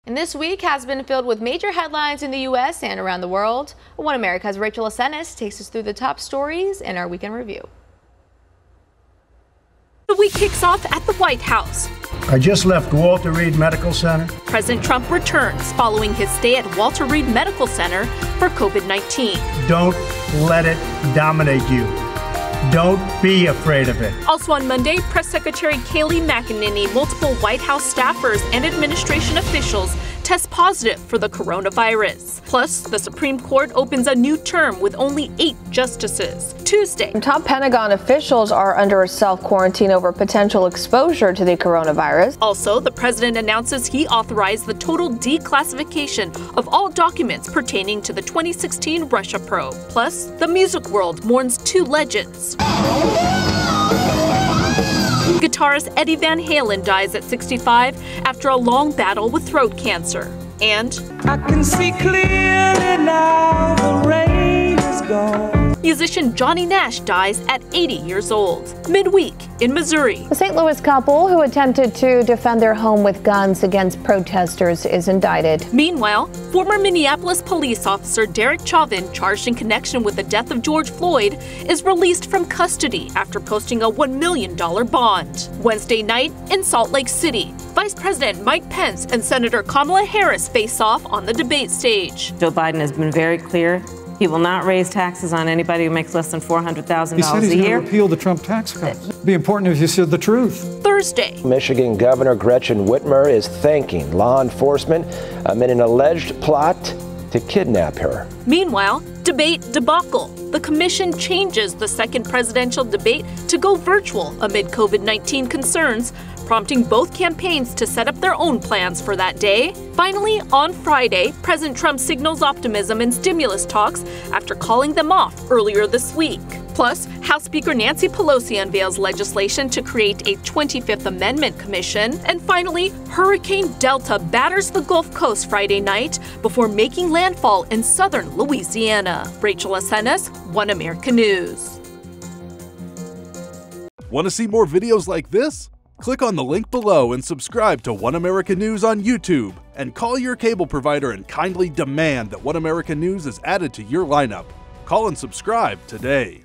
And this week has been filled with major headlines in the U.S. and around the world. One America's Rachel Acenas takes us through the top stories in our weekend review. The week kicks off at the White House. I just left Walter Reed Medical Center. President Trump returns following his stay at Walter Reed Medical Center for COVID-19. Don't let it dominate you. Don't be afraid of it. Also on Monday, Press Secretary Kayleigh McEnany, multiple White House staffers and administration officials test positive for the coronavirus. Plus, the Supreme Court opens a new term with only 8 justices. Tuesday, top Pentagon officials are under a self-quarantine over potential exposure to the coronavirus. Also, the president announces he authorized the total declassification of all documents pertaining to the 2016 Russia probe. Plus, the music world mourns 2 legends. Guitarist Eddie Van Halen dies at 65 after a long battle with throat cancer. And I can see clearly now, the rain is gone. Musician Johnny Nash dies at 80 years old. Midweek in Missouri. A St. Louis couple who attempted to defend their home with guns against protesters is indicted. Meanwhile, former Minneapolis police officer Derek Chauvin, charged in connection with the death of George Floyd, is released from custody after posting a $1 million bond. Wednesday night in Salt Lake City, Vice President Mike Pence and Senator Kamala Harris face off on the debate stage. Joe Biden has been very clear. He will not raise taxes on anybody who makes less than $400,000 a year. He said he's going to repeal the Trump tax cuts. It'd be important if you said the truth. Thursday, Michigan Governor Gretchen Whitmer is thanking law enforcement amid an alleged plot to kidnap her. Meanwhile, debate debacle. The commission changes the second presidential debate to go virtual amid COVID-19 concerns, prompting both campaigns to set up their own plans for that day. Finally, on Friday, President Trump signals optimism in stimulus talks after calling them off earlier this week. Plus, House Speaker Nancy Pelosi unveils legislation to create a 25th Amendment Commission. And finally, Hurricane Delta batters the Gulf Coast Friday night before making landfall in southern Louisiana. Rachel Acenas, One America News. Want to see more videos like this? Click on the link below and subscribe to One America News on YouTube, and call your cable provider and kindly demand that One America News is added to your lineup. Call and subscribe today.